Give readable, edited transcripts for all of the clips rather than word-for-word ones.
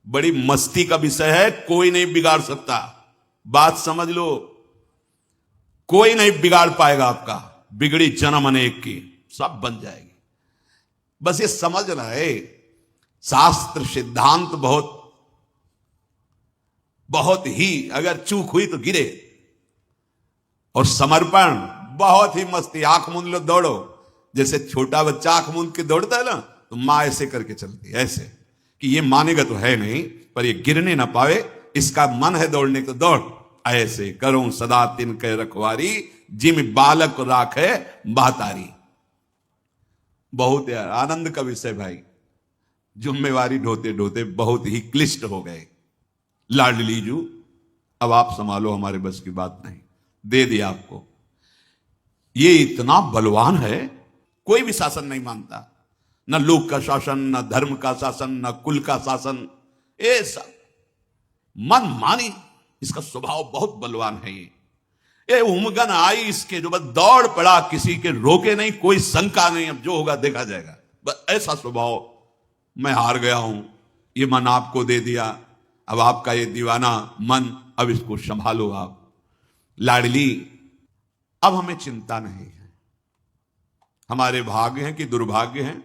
बड़ी मस्ती का विषय है, कोई नहीं बिगाड़ सकता। बात समझ लो, कोई नहीं बिगाड़ पाएगा आपका। बिगड़ी जन्म अनेक की, सब बन जाएगी। बस ये समझ रहे, शास्त्र सिद्धांत बहुत बहुत ही अगर चूक हुई तो गिरे। और समर्पण बहुत ही मस्ती, आंख मूंद लो दौड़ो। जैसे छोटा बच्चा आंख मूंद के दौड़ता है ना, तो मां ऐसे करके चलती है, ऐसे कि ये मानेगा तो है नहीं, पर ये गिरने ना पावे, इसका मन है दौड़ने को, दौड़। ऐसे करूं सदा तिन के रखवारी, जिम बालक राखे बातारी। बहुत यार आनंद का विषय भाई। जिम्मेवारी ढोते ढोते बहुत ही क्लिष्ट हो गए। लाडली जू, अब आप संभालो, हमारे बस की बात नहीं, दे दिया आपको। ये इतना बलवान है, कोई भी शासन नहीं मानता, न लोक का शासन, न धर्म का शासन, न कुल का शासन, ये सब मन मानी। इसका स्वभाव बहुत बलवान है। ये उमगन आई इसके, जो बस दौड़ पड़ा, किसी के रोके नहीं, कोई शंका नहीं, अब जो होगा देखा जाएगा, बस ऐसा स्वभाव। मैं हार गया हूं, ये मन आपको दे दिया, अब आपका ये दीवाना मन, अब इसको संभालो आप। लाडली, अब हमें चिंता नहीं है, हमारे भाग्य हैं कि दुर्भाग्य हैं,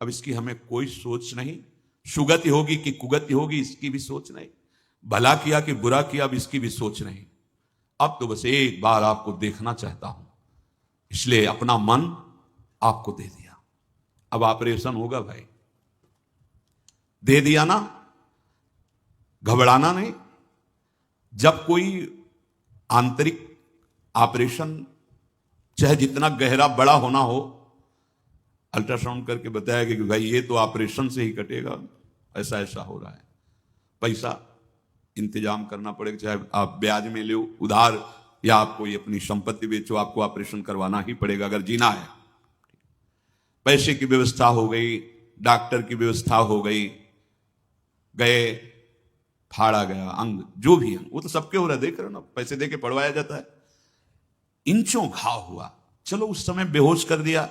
अब इसकी हमें कोई सोच नहीं। सुगति होगी कि कुगति होगी, इसकी भी सोच नहीं। भला किया कि बुरा किया, अब इसकी भी सोच नहीं। अब तो बस एक बार आपको देखना चाहता हूं, इसलिए अपना मन आपको दे दिया। अब ऑपरेशन होगा भाई, दे दिया ना, घबराना नहीं। जब कोई आंतरिक ऑपरेशन, चाहे जितना गहरा बड़ा होना हो, अल्ट्रासाउंड करके बताया कि भाई ये तो ऑपरेशन से ही कटेगा, ऐसा ऐसा हो रहा है, पैसा इंतजाम करना पड़ेगा, चाहे आप ब्याज में लो उधार, या आप कोई अपनी संपत्ति बेचो, आपको ऑपरेशन करवाना ही पड़ेगा अगर जीना है। पैसे की व्यवस्था हो गई, डॉक्टर की व्यवस्था हो गई, गए, फाड़ा गया अंग, जो भी अंग, वो तो सबके हो रहा है, देख रहे हो ना, पैसे देके पड़वाया जाता है। इंचों घाव हुआ, चलो उस समय बेहोश कर दिया,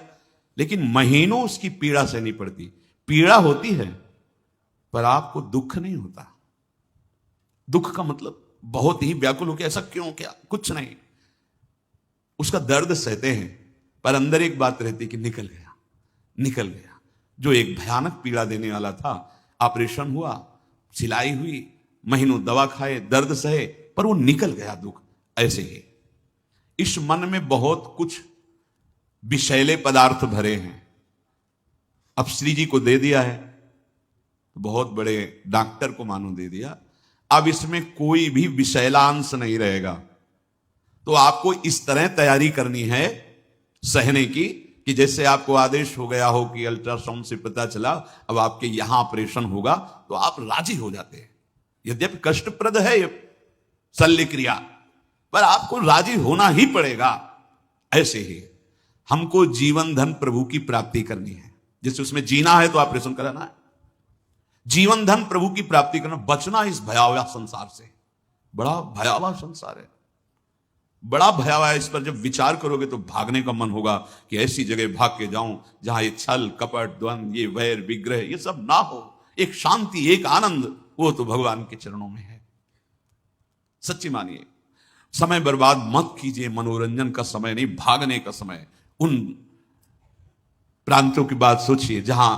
लेकिन महीनों उसकी पीड़ा सहनी पड़ती। पीड़ा होती है पर आपको दुख नहीं होता। दुख का मतलब बहुत ही व्याकुल हो के, ऐसा क्यों, क्या, कुछ नहीं, उसका दर्द सहते हैं, पर अंदर एक बात रहती कि निकल गया, निकल गया। जो एक भयानक पीड़ा देने वाला था, ऑपरेशन हुआ, सिलाई हुई, महीनों दवा खाए, दर्द सहे, पर वो निकल गया दुख। ऐसे ही इस मन में बहुत कुछ विषैले पदार्थ भरे हैं। अब श्री जी को दे दिया है, तो बहुत बड़े डॉक्टर को मानो दे दिया, अब इसमें कोई भी विषैलांश नहीं रहेगा। तो आपको इस तरह तैयारी करनी है सहने की, कि जैसे आपको आदेश हो गया हो कि अल्ट्रासाउंड से पता चला अब आपके यहां ऑपरेशन होगा, तो आप राजी हो जाते हैं। यद्यपि कष्टप्रद है ये शल्य क्रिया, पर आपको राजी होना ही पड़ेगा। ऐसे ही हमको जीवन धन प्रभु की प्राप्ति करनी है, जिससे उसमें जीना है तो ऑपरेशन कराना है। जीवन धन प्रभु की प्राप्ति करना, बचना इस भयावह संसार से। बड़ा भयावह संसार है, बड़ा भयावह है। इस पर जब विचार करोगे तो भागने का मन होगा कि ऐसी जगह भाग के जाऊं जहां ये छल कपट द्वंद, ये वैर विग्रह, ये सब ना हो। एक शांति, एक आनंद, वो तो भगवान के चरणों में है। सच्ची मानिए, समय बर्बाद मत कीजिए, मनोरंजन का समय नहीं, भागने का समय। उन प्रांतों की बात सोचिए जहां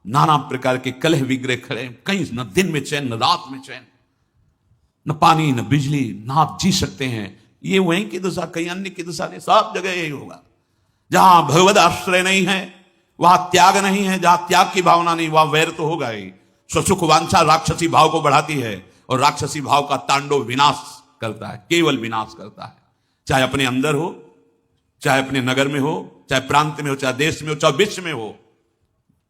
नाना प्रकार के कलह विग्रह खड़े, कहीं न दिन में चैन, न रात में चैन, न पानी न बिजली, ना आप जी सकते हैं। ये वहीं की दशा, कहीं अन्य की दशा नहीं, सब जगह यही होगा। जहां भगवद आश्रय नहीं है वहां त्याग नहीं है, जहां त्याग की भावना नहीं वहां वैर तो होगा ही। स्वसुख वांछा राक्षसी भाव को बढ़ाती है, और राक्षसी भाव का तांडव विनाश करता है, केवल विनाश करता है। चाहे अपने अंदर हो, चाहे अपने नगर में हो, चाहे प्रांत में हो, चाहे देश में हो, चाहे विश्व में हो।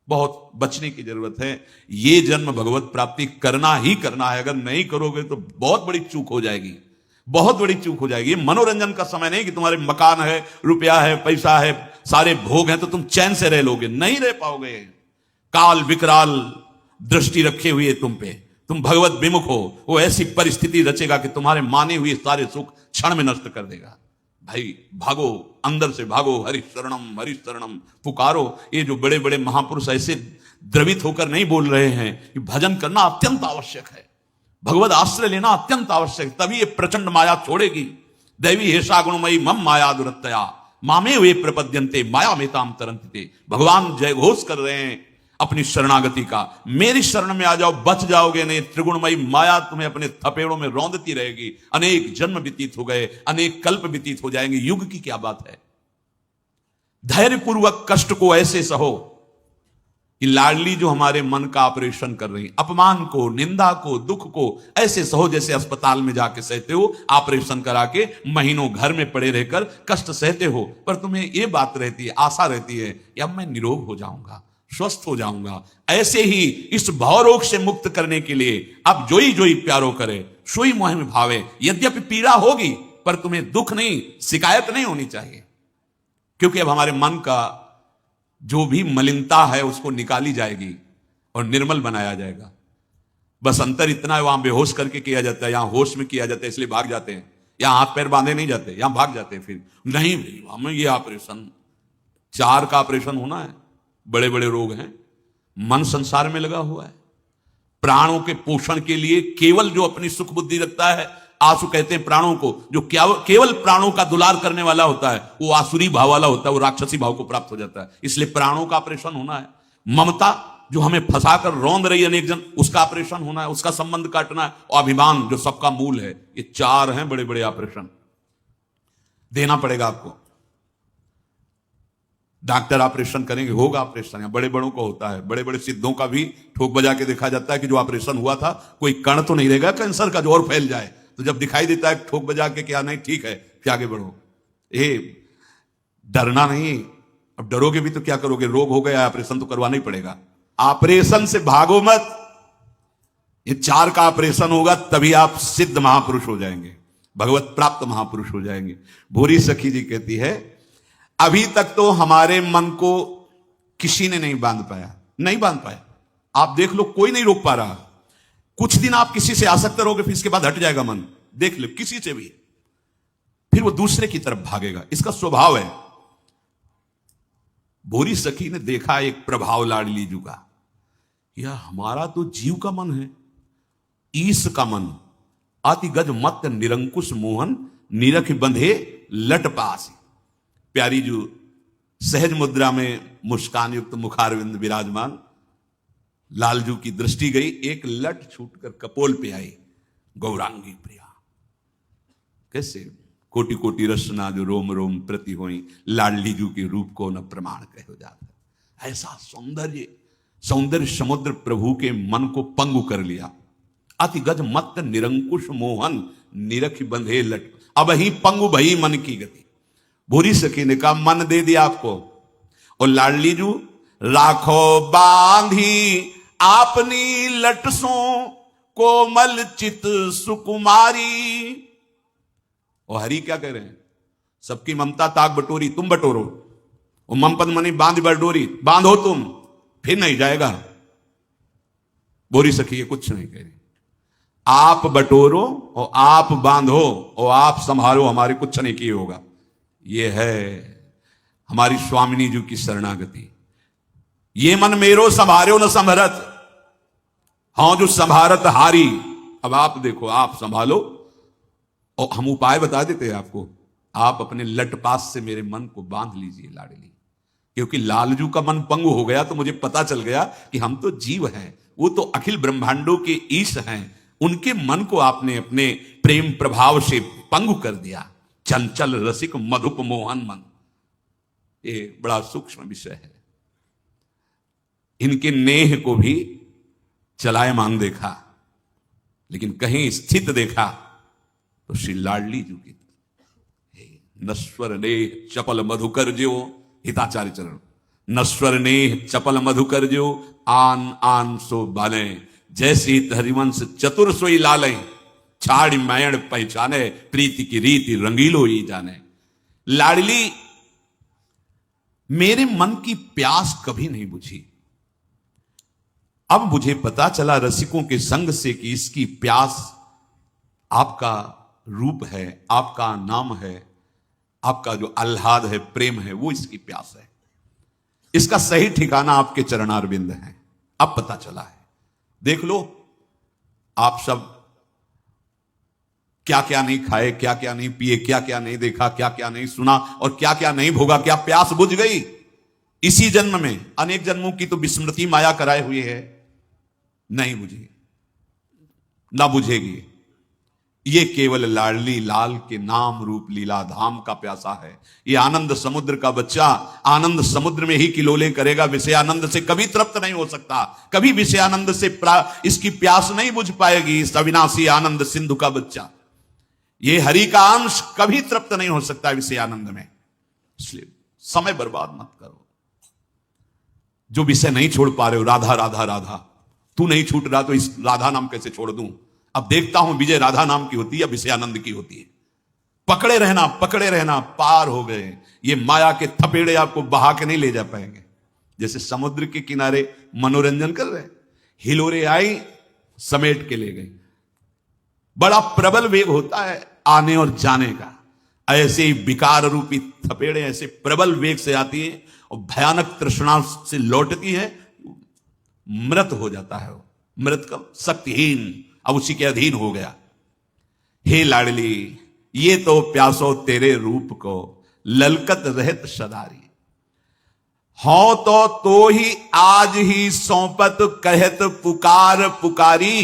बहुत बचने की जरूरत है। ये जन्म भगवत प्राप्ति करना ही करना है। अगर नहीं करोगे तो बहुत बड़ी चूक हो जाएगी, बहुत बड़ी चूक हो जाएगी। ये मनोरंजन का समय नहीं कि तुम्हारे मकान है, रुपया है, पैसा है, सारे भोग हैं तो तुम चैन से रह लोगे, नहीं रह पाओगे। काल विकराल दृष्टि रखे हुए तुम पे, तुम भगवत विमुख हो, वो ऐसी परिस्थिति रचेगा कि तुम्हारे माने हुए सारे सुख क्षण में नष्ट कर देगा। भाई भागो, अंदर से भागो, हरि शरणम पुकारो। ये जो बड़े बड़े महापुरुष ऐसे द्रवित होकर नहीं बोल रहे हैं कि भजन करना अत्यंत आवश्यक है, भगवत आश्रय लेना अत्यंत आवश्यक, तभी ये प्रचंड माया छोड़ेगी। दैवी हेषा गुणमयी मम माया दुरत्तया मामे वे प्रपद्यन्ते माया मेताम तरन्ते। भगवान जय घोष कर रहे हैं अपनी शरणागति का, मेरी शरण में आ जाओ, बच जाओगे नहीं। त्रिगुणमयी माया तुम्हें अपने थपेड़ों में रौंदती रहेगी। अनेक जन्म व्यतीत हो गए, अनेक कल्प व्यतीत हो जाएंगे, युग की क्या बात है। धैर्यपूर्वक कष्ट को ऐसे सहो कि लाडली जो हमारे मन का ऑपरेशन कर रही, अपमान को, निंदा को, दुख को ऐसे सहो जैसे अस्पताल में जाके सहते हो, ऑपरेशन करा के महीनों घर में पड़े रहकर कष्ट सहते हो, पर तुम्हें यह बात रहती है, आशा रहती है कि अब मैं निरोग हो जाऊंगा, स्वस्थ हो जाऊंगा। ऐसे ही इस भवरोग से मुक्त करने के लिए अब जोई जोई प्यारो करे, सोई मोह में भावे। यद्यपि पीड़ा होगी पर तुम्हें दुख नहीं, शिकायत नहीं होनी चाहिए, क्योंकि अब हमारे मन का जो भी मलिनता है उसको निकाली जाएगी और निर्मल बनाया जाएगा। बस अंतर इतना है, वहां बेहोश करके किया जाता है, यहां होश में किया जाता है, इसलिए भाग जाते हैं। यहां हाथ पैर बांधे नहीं जाते, यहां भाग जाते हैं। फिर नहीं हमें ये ऑपरेशन, 4 का ऑपरेशन होना है, बड़े बड़े रोग हैं, मन संसार में लगा हुआ है। प्राणों के पोषण के लिए केवल जो अपनी सुख बुद्धि रखता है, आंसू कहते हैं प्राणों को, जो केवल प्राणों का दुलार करने वाला होता है वो आसुरी भाव वाला होता है, वो राक्षसी भाव को प्राप्त हो जाता है। इसलिए प्राणों का ऑपरेशन होना है। ममता जो हमें फंसाकर रौंद रही अनेक जन, उसका ऑपरेशन होना है, उसका संबंध काटना है। और अभिमान जो सबका मूल है, ये 4 हैं बड़े बड़े ऑपरेशन देना पड़ेगा आपको। डॉक्टर ऑपरेशन करेंगे, होगा ऑपरेशन, बड़े बड़ों को होता है। बड़े बड़े सिद्धों का भी ठोक बजा के देखा जाता है कि जो ऑपरेशन हुआ था कोई कण तो नहीं रहेगा कैंसर का जो और फैल जाए, तो जब दिखाई देता है ठोक बजा के क्या नहीं ठीक है फिर आगे बढ़ो। डरना नहीं, अब डरोगे भी तो क्या करोगे, रोग हो गया, ऑपरेशन तो करवाना ही पड़ेगा। ऑपरेशन से भागो मत, ये 4 का ऑपरेशन होगा तभी आप सिद्ध महापुरुष हो जाएंगे, भगवत प्राप्त महापुरुष हो जाएंगे। भूरी सखी जी कहती है अभी तक तो हमारे मन को किसी ने नहीं बांध पाया। आप देख लो, कोई नहीं रोक पा रहा। कुछ दिन आप किसी से आसक्त रहोगे, फिर इसके बाद हट जाएगा मन, देख लो किसी से भी, फिर वो दूसरे की तरफ भागेगा, इसका स्वभाव है। भूरी सखी ने देखा एक प्रभाव लाडली जी का, यह हमारा तो जीव का मन है, ईश का मन, अति गज मत निरंकुश मोहन निरख बंधे लट पास। प्यारी जो सहज मुद्रा में मुस्कान युक्त मुखारविंद विराजमान, लालजू की दृष्टि गई, एक लट छूटकर कपोल पे आई, गौरांगी प्रिया। कैसे कोटि कोटि रसना जो रोम रोम प्रति होई, लाडली जू के रूप को न प्रमाण कहो जाता। ऐसा सौंदर्य समुद्र प्रभु के मन को पंगु कर लिया। अति गज मत निरंकुश मोहन निरख बंधे लट, अब ही पंगु भई मन की गति। भूरी सखी ने कहा मन दे दिया आपको, और लाडली जू राखो बांधी आपनी लटसों कोमल चित सुकुमारी। और हरि क्या कह रहे हैं, सबकी ममता ताक बटोरी, तुम बटोरो। और ममपद मनी बांध बटोरी, बांधो तुम, फिर नहीं जाएगा। भूरी सखी ये कुछ नहीं कह रही, आप बटोरो और आप बांधो और आप संभालो, हमारे कुछ नहीं किए होगा। ये है हमारी स्वामिनी जी की शरणागति। ये मन मेरो संभारो न संभरत, हाँ जो संभारत हारी। अब आप देखो, आप संभालो, और हम उपाय बता देते हैं आपको, आप अपने लटपास से मेरे मन को बांध लीजिए लाडली। क्योंकि लालजू का मन पंगु हो गया तो मुझे पता चल गया कि हम तो जीव हैं, वो तो अखिल ब्रह्मांडों के ईश हैं, उनके मन को आपने अपने प्रेम प्रभाव से पंगु कर दिया। चंचल रसिक मधुप मोहन मन, ये बड़ा सूक्ष्म विषय है। इनके नेह को भी चलायमान देखा, लेकिन कहीं स्थित देखा तो श्री लाडली जी की नश्वर नेह चपल मधुकर जो, हिताचार्य चरण, नश्वर नेह चपल मधुकर जो आन आन सो बाले, जैसे हरिवंश चतुर सोई लाले, छाड़ी मैण पहचाने प्रीति की रीति रंगीलो ही जाने। लाडली मेरे मन की प्यास कभी नहीं बुझी। अब मुझे पता चला रसिकों के संग से कि इसकी प्यास आपका रूप है, आपका नाम है, आपका जो आह्लाद है, प्रेम है, वो इसकी प्यास है। इसका सही ठिकाना आपके चरणारविंद है। अब पता चला है। देख लो आप सब क्या क्या नहीं खाए, क्या क्या नहीं पिए, क्या क्या नहीं देखा, क्या क्या नहीं सुना और क्या क्या नहीं भोगा। क्या प्यास बुझ गई इसी जन्म में? अनेक जन्मों की तो विस्मृति माया कराए हुए है, नहीं बुझी, ना बुझेगी। ये केवल लाडली लाल के नाम रूप लीला धाम का प्यासा है। ये आनंद समुद्र का बच्चा आनंद समुद्र में ही किलोले करेगा, विषय आनंद से कभी तृप्त नहीं हो सकता, कभी विषय आनंद से इसकी प्यास नहीं बुझ पाएगी। इस अविनाशी आनंद सिंधु का बच्चा, ये हरि का अंश कभी तृप्त नहीं हो सकता विषय आनंद में। इसलिए समय बर्बाद मत करो। जो विषय नहीं छोड़ पा रहे हो, राधा राधा राधा, तू नहीं छूट रहा तो इस राधा नाम कैसे छोड़ दूं? अब देखता हूं विजय राधा नाम की होती है या विषय आनंद की होती है। पकड़े रहना, पार हो गए। ये माया के थपेड़े आपको बहा के नहीं ले जा पाएंगे। जैसे समुद्र के किनारे मनोरंजन कर रहे, हिलोरे आई समेट के ले गई। बड़ा प्रबल वेग होता है आने और जाने का। ऐसे ही विकार रूपी थपेड़े ऐसे प्रबल वेग से आती है और भयानक तृष्णा से लौटती है, मृत हो जाता है वो। मृत का शक्तिहीन, अब उसी के अधीन हो गया। हे लाडली ये तो प्यासो तेरे रूप को, ललकत रहत सदारी। हो तो ही आज ही सौंपत कहत पुकार पुकारी।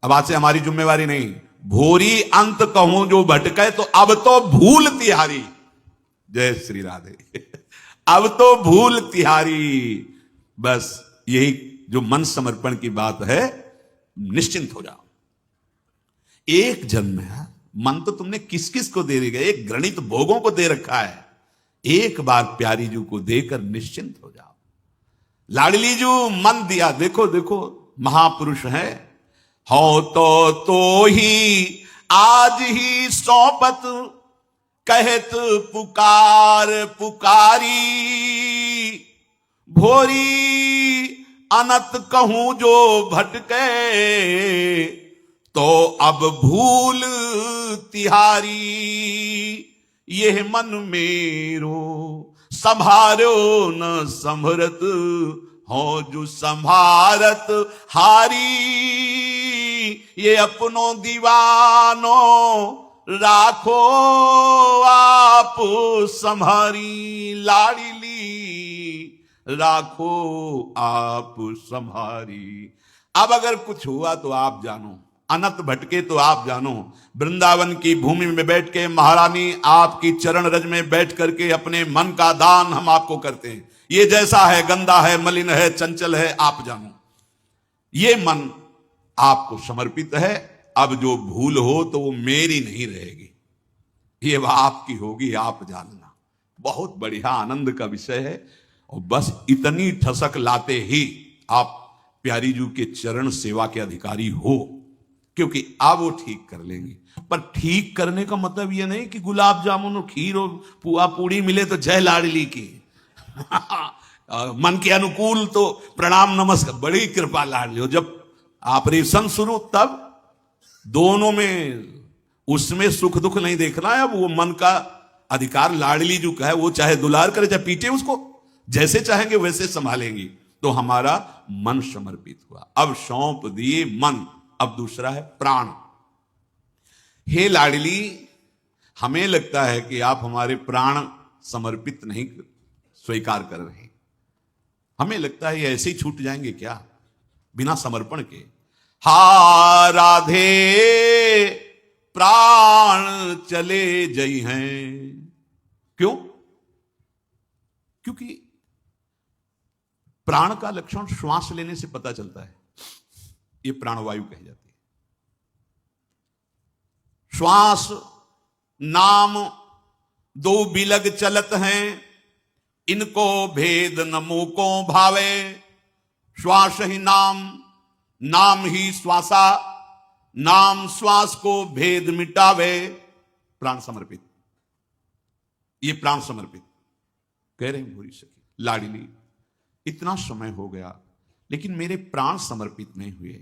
अब आज से हमारी जिम्मेवारी नहीं, भोरी अंत कहूं जो भटके तो अब तो भूल तिहारी। जय श्री राधे। अब तो भूल तिहारी। बस यही जो मन समर्पण की बात है, निश्चिंत हो जाओ। एक जन्म है, मन तो तुमने किस किस को दे रखा है? एक गणित भोगों को दे रखा है। एक बार प्यारी जू को देकर निश्चिंत हो जाओ। लाडली जू मन दिया, देखो देखो महापुरुष है। हो तो ही आज ही सौंपत कहत पुकार पुकारी। भोरी अनत कहूं जो भटके तो अब भूल तिहारी। यह मन मेरो संभारो न संभरत हो जो संभारत हारी। ये अपनों दीवानो राखो आप संभारी। लाडली राखो आप संभारी। अब अगर कुछ हुआ तो आप जानो, अनंत भटके तो आप जानो। वृंदावन की भूमि में बैठ के महारानी आपकी चरण रज में बैठ करके अपने मन का दान हम आपको करते हैं। ये जैसा है, गंदा है, मलिन है, चंचल है, आप जानो। ये मन आपको समर्पित है। अब जो भूल हो तो वो मेरी नहीं रहेगी, ये वह आपकी होगी, आप जानना। बहुत बढ़िया आनंद का विषय है। और बस इतनी ठसक लाते ही आप प्यारी जू के चरण सेवा के अधिकारी हो, क्योंकि आप वो ठीक कर लेंगे। पर ठीक करने का मतलब ये नहीं कि गुलाब जामुन और खीर और पुआ पूड़ी मिले तो जय लाडली की। मन के अनुकूल तो प्रणाम नमस्कार, बड़ी कृपा लाडली हो। जब ऑपरेशन शुरू तब दोनों में उसमें सुख दुख नहीं देखना है। अब वो मन का अधिकार लाडली जो का है, वो चाहे दुलार करे चाहे पीटे, उसको जैसे चाहेंगे वैसे संभालेंगी। तो हमारा मन समर्पित हुआ। अब सौंप दिए मन। अब दूसरा है प्राण। हे लाडली, हमें लगता है कि आप हमारे प्राण समर्पित नहीं स्वीकार कर रहे हैं। हमें लगता है ये ऐसे ही छूट जाएंगे क्या बिना समर्पण के? हा राधे प्राण चले जई हैं। क्यों? क्योंकि प्राण का लक्षण श्वास लेने से पता चलता है। ये प्राणवायु कही जाती है। श्वास नाम दो बिलग चलत हैं, इनको भेद न मोको भावे। श्वास ही नाम, नाम ही श्वासा, नाम श्वास को भेद मिटावे। प्राण समर्पित, ये प्राण समर्पित कह रहे हैं भूरी सखी। लाडली, इतना समय हो गया लेकिन मेरे प्राण समर्पित नहीं हुए।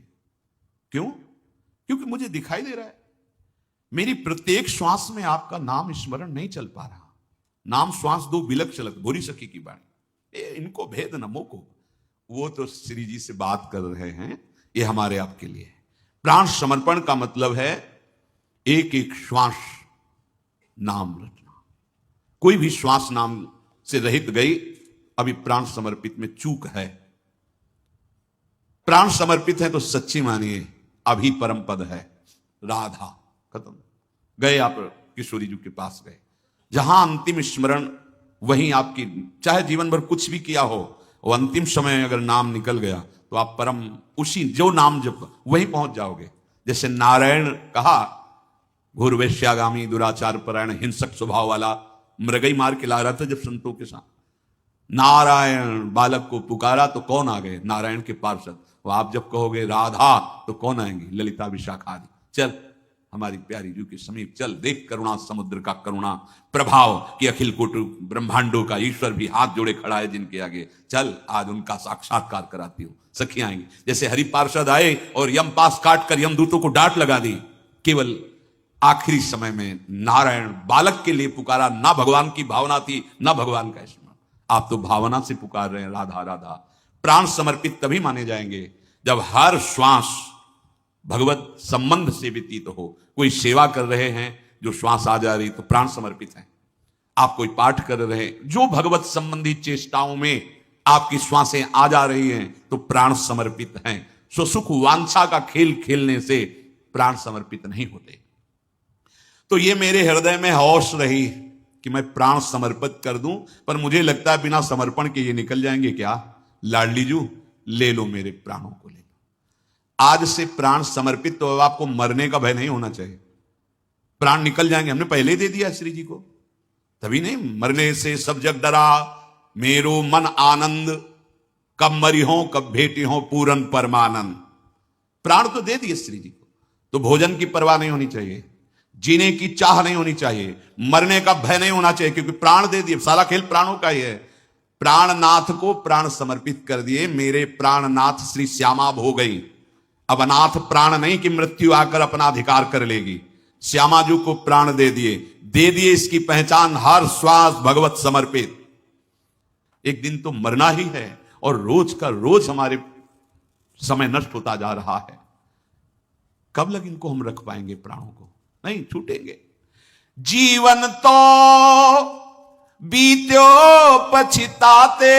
क्यों? क्योंकि मुझे दिखाई दे रहा है मेरी प्रत्येक श्वास में आपका नाम स्मरण नहीं चल पा रहा। नाम श्वास दो बिलक चलत भोरी सखी की बाणी, इनको भेद न मोको। वो तो श्री जी से बात कर रहे हैं, ये हमारे आपके लिए है। प्राण समर्पण का मतलब है एक एक श्वास नाम रटना। कोई भी श्वास नाम से रहित गई, अभी प्राण समर्पित में चूक है। प्राण समर्पित है तो सच्ची मानिए अभी परम पद है राधा। खत्म। गए आप किशोरी जी के पास गए, जहां अंतिम स्मरण वहीं आपकी, चाहे जीवन भर कुछ भी किया हो, वो अंतिम समय अगर नाम निकल गया तो आप परम उसी जो नाम जप वहीं पहुंच जाओगे। जैसे नारायण कहा, घोर वैश्यागामी दुराचार परायण हिंसक स्वभाव वाला मृगई मार के ला रहा था जब संतों के साथ, नारायण बालक को पुकारा तो कौन आ गए? नारायण के पार्षद। वो आप जब कहोगे राधा तो कौन आएंगी? ललिता विशाखा आदि। चल हमारी प्यारी जू के समीप चल, देख करुणा समुद्र का करुणा प्रभाव कि अखिल कोटि ब्रह्मांडों का ईश्वर भी हाथ जोड़े खड़ा है जिनके आगे। चल आज उनका साक्षात्कार कराती हूं। सखियां आएंगी। जैसे हरि पार्षद आए और यम पास काट कर यमदूतों को डांट लगा दी, केवल आखिरी समय में नारायण बालक के लिए पुकारा, ना भगवान की भावना थी ना भगवान का स्मरण। आप तो भावना से पुकार रहे हैं राधा राधा। प्राण समर्पित तभी माने जाएंगे जब हर श्वास भगवत संबंध से व्यतीत हो। कोई सेवा कर रहे हैं, जो श्वास आ जा रही तो प्राण समर्पित है। आप कोई पाठ कर रहे हैं, जो भगवत संबंधी चेष्टाओं में आपकी श्वासें आ जा रही हैं तो प्राण समर्पित हैं। सो सुख वांछा का खेल खेलने से प्राण समर्पित नहीं होते। तो ये मेरे हृदय में होश रही कि मैं प्राण समर्पित कर दूं, पर मुझे लगता है बिना समर्पण के ये निकल जाएंगे क्या? लाडली जू ले लो मेरे प्राणों को, ले लो। आज से प्राण समर्पित, तो अब आपको मरने का भय नहीं होना चाहिए। प्राण निकल जाएंगे, हमने पहले ही दे दिया श्री जी को, तभी नहीं। मरने से सब जग डरा मेरो मन आनंद, कब मरी हो कब भेटी हो पूरन परमानंद। प्राण तो दे दिए श्री जी को, तो भोजन की परवाह नहीं होनी चाहिए, जीने की चाह नहीं होनी चाहिए, मरने का भय नहीं होना चाहिए, क्योंकि प्राण दे दिए। सारा खेल प्राणों का ही है। प्राणनाथ को प्राण समर्पित कर दिए। मेरे प्राणनाथ श्री श्यामा हो गई। अब अनाथ प्राण नहीं कि मृत्यु आकर अपना अधिकार कर लेगी। श्यामा जी को प्राण दे दिए। इसकी पहचान हर श्वास भगवत समर्पित। एक दिन तो मरना ही है, और रोज का रोज हमारे समय नष्ट होता जा रहा है। कब लग इनको हम रख पाएंगे प्राणों को? नहीं, छूटेंगे। जीवन तो बीत्यो पछताते,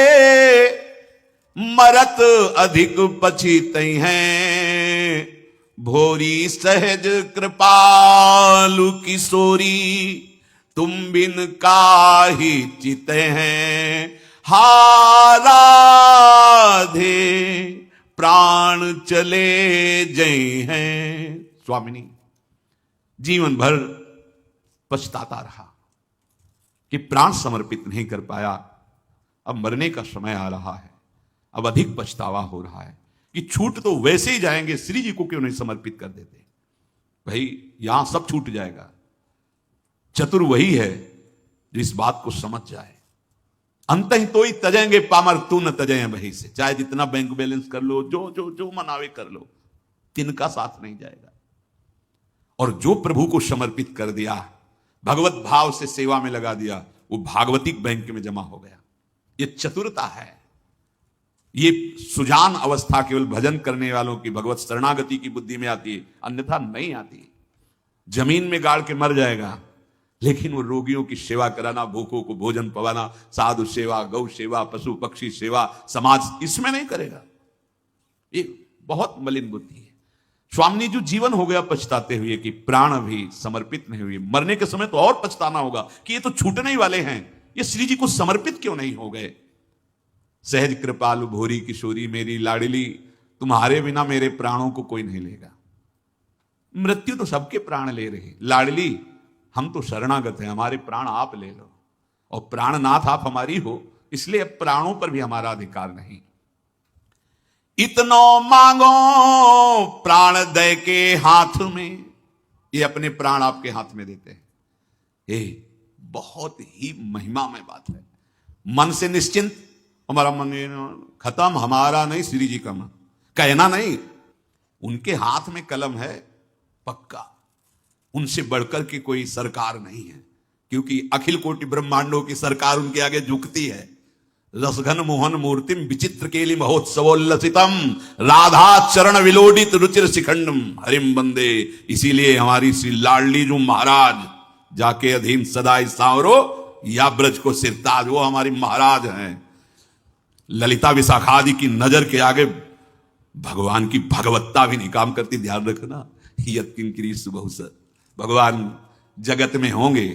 मरत अधिक पछीते हैं। भोरी सहज कृपालु किशोरी, तुम बिन काहि चिते हैं। हाराधे प्राण चले जय हैं। स्वामिनी जीवन भर पछताता रहा कि प्राण समर्पित नहीं कर पाया। अब मरने का समय आ रहा है, अब अधिक पछतावा हो रहा है कि छूट तो वैसे ही जाएंगे, श्री जी को क्यों नहीं समर्पित कर देते? भाई यहां सब छूट जाएगा। चतुर वही है जो इस बात को समझ जाए। अंत ही तो ही तजेंगे पामर, तू न तजे वही से। चाहे जितना बैंक बैलेंस कर लो, जो जो जो मनावे कर लो, तिनका साथ नहीं जाएगा। और जो प्रभु को समर्पित कर दिया, भगवत भाव से सेवा में लगा दिया, वो भागवतिक बैंक में जमा हो गया। ये चतुरता है। ये सुजान अवस्था केवल भजन करने वालों की, भगवत शरणागति की बुद्धि में आती है, अन्यथा नहीं आती। जमीन में गाड़ के मर जाएगा, लेकिन वो रोगियों की सेवा कराना, भूखों को भोजन पवाना, साधु सेवा, गौ सेवा, पशु पक्षी सेवा, समाज, इसमें नहीं करेगा। ये बहुत मलिन बुद्धि है। स्वामी जी जीवन हो गया पछताते हुए कि प्राण भी समर्पित नहीं हुए। मरने के समय तो और पछताना होगा कि ये तो छूटने ही वाले हैं, ये श्री जी को समर्पित क्यों नहीं हो गए। सहज कृपालु भोरी किशोरी मेरी लाडली, तुम्हारे बिना मेरे प्राणों को कोई नहीं लेगा। मृत्यु तो सबके प्राण ले रही, लाडली हम तो शरणागत हैं, हमारे प्राण आप ले लो। और प्राणनाथ आप हमारी हो, इसलिए प्राणों पर भी हमारा अधिकार नहीं। इतनो मांगो प्राण दे के हाथ में, ये अपने प्राण आपके हाथ में देते हैं। ये बहुत ही महिमा में बात है। मन से निश्चिंत, हमारा मन खत्म, हमारा नहीं, श्री जी का मन, कहना नहीं। उनके हाथ में कलम है पक्का, उनसे बढ़कर के कोई सरकार नहीं है, क्योंकि अखिल कोटि ब्रह्मांडों की सरकार उनके आगे झुकती है। रसघन मोहन मूर्तिम विचित्र केली महोत्सवोल्लसितम राधा चरण विलोडित रुचिर शिखंडम हरिम बंदे। इसीलिए हमारी श्री लाडली जो महाराज जाके अधीन सदाई सांवरो या ब्रज को सिरताज, वो हमारी महाराज हैं। ललिता विशाखादि की नजर के आगे भगवान की भगवत्ता भी नहीं काम करती। ध्यान रखना, यत्किंकरी सुबहुसर। भगवान जगत में होंगे,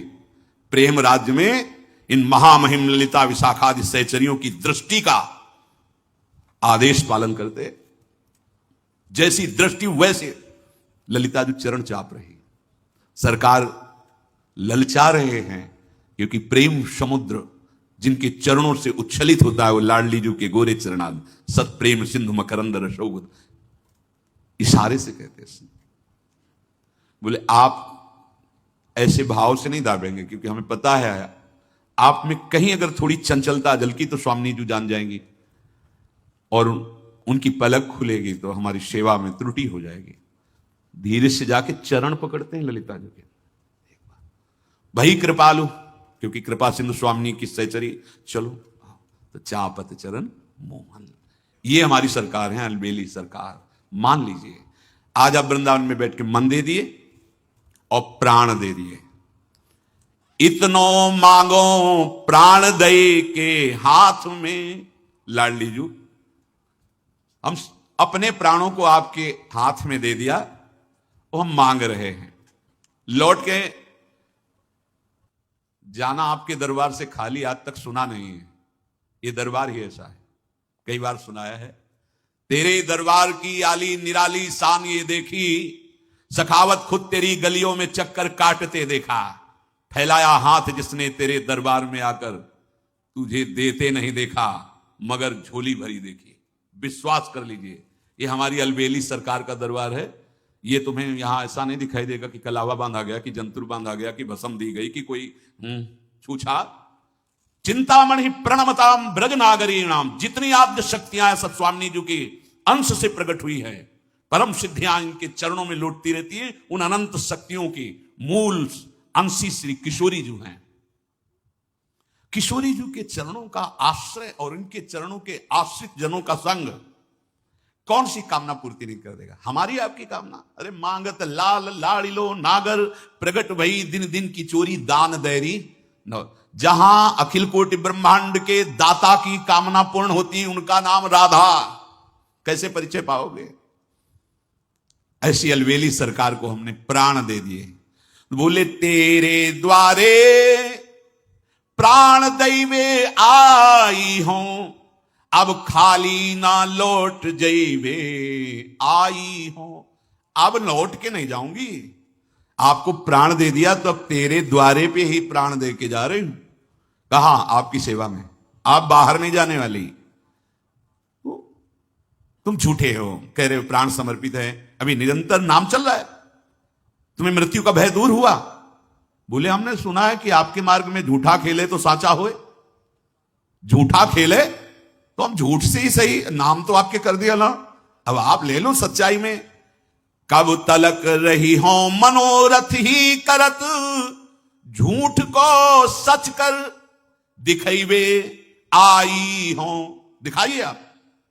प्रेम राज्य में इन महामहिम ललिता विशाखादि सहचरियों की दृष्टि का आदेश पालन करते। जैसी दृष्टि वैसे ललिता जो चरण चाप रही। सरकार ललचा रहे हैं, क्योंकि प्रेम समुद्र जिनके चरणों से उच्छलित होता है वो लाडली जू के गोरे चरणाद सत प्रेम सिंधु मकरंद रसोगुद। इशारे से कहते हैं, बोले आप ऐसे भाव से नहीं दाबेंगे, क्योंकि हमें पता है आप में कहीं अगर थोड़ी चंचलता झलकी तो स्वामी जी जान जाएंगी, और उनकी पलक खुलेगी तो हमारी सेवा में त्रुटि हो जाएगी। धीरे से जाके चरण पकड़ते हैं ललिता जी के, भाई कृपालु, क्योंकि कृपा सिंधु स्वामी की सहचरी। चलो तो चापत चरण मोहन, ये हमारी सरकार है, अलबेली सरकार। मान लीजिए आज आप वृंदावन में बैठ के मन दे दिए और प्राण दे दिए। इतनो मांगो प्राण दे के हाथ में। लाडली जू, हम अपने प्राणों को आपके हाथ में दे दिया और हम मांग रहे हैं। लौट के जाना आपके दरबार से खाली आज तक सुना नहीं है। ये दरबार ही ऐसा है, कई बार सुनाया है। तेरे दरबार की आली निराली शान ये देखी, सखावत खुद तेरी गलियों में चक्कर काटते देखा। फैलाया हाथ जिसने तेरे दरबार में आकर, तुझे देते नहीं देखा मगर झोली भरी देखी। विश्वास कर लीजिए, ये हमारी अलबेली सरकार का दरबार है। ये तुम्हें यहां ऐसा नहीं दिखाई देगा कि कलावा बांधा गया, कि जंतुर बांधा गया, कि भस्म दी गई, कि कोई छूछा। चिंतामणि प्रणमताम ब्रज नागरीणाम, जितनी आद्य शक्तियां सब स्वामी जी के अंश से प्रकट हुई है, परम सिद्धियां इनके चरणों में लौटती रहती है। उन अनंत शक्तियों की मूल अंशी श्री किशोरी जी हैं। किशोरी जी के चरणों का आश्रय और इनके चरणों के आश्रित जनों का संग कौन सी कामना पूर्ति नहीं कर देगा? हमारी आपकी कामना। अरे मांगत लाल लाड़िलो नागर, प्रगट भई दिन दिन की चोरी दान दैरी। जहां अखिल कोटि ब्रह्मांड के दाता की कामना पूर्ण होती है, उनका नाम राधा। कैसे परिचय पाओगे? ऐसी अलवेली सरकार को हमने प्राण दे दिए। बोले तेरे द्वारे प्राण दैवे आई हूं, अब खाली ना लौट जइबे आई हो। अब लौट के नहीं जाऊंगी, आपको प्राण दे दिया तो अब तेरे द्वारे पे ही प्राण दे के जा रही हूं। कहा? आपकी सेवा में। आप बाहर नहीं जाने वाली। तुम झूठे हो, कह रहे हो प्राण समर्पित है, अभी निरंतर नाम चल रहा है, तुम्हें मृत्यु का भय दूर हुआ। बोले हमने सुना है कि आपके मार्ग में झूठा खेले तो साचा होए। झूठा खेले तो हम झूठ से ही सही, नाम तो आपके कर दिया ना, अब आप ले लो सच्चाई में। कब तलक रही हो मनोरथ ही करत, झूठ को सच कर दिखाइबे आई हो। दिखाइए आप,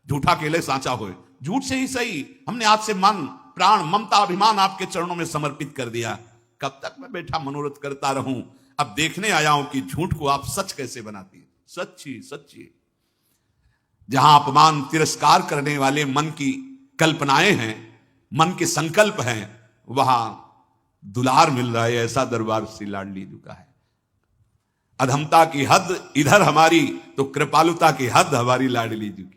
झूठा खेले साचा होए, झूठ से ही सही। हमने आज से मन प्राण ममता अभिमान आपके चरणों में समर्पित कर दिया। कब तक मैं बैठा मनोरथ करता रहूं? अब देखने आया हूं कि झूठ को आप सच कैसे बनाती है। सच्ची सच्ची। जहां अपमान तिरस्कार करने वाले मन की कल्पनाएं हैं, मन के संकल्प हैं, वहां दुलार मिल रहा है। ऐसा दरबार श्री लाडली जी का है। अधमता की हद इधर हमारी, तो कृपालुता की हद हमारी लाडली जी की।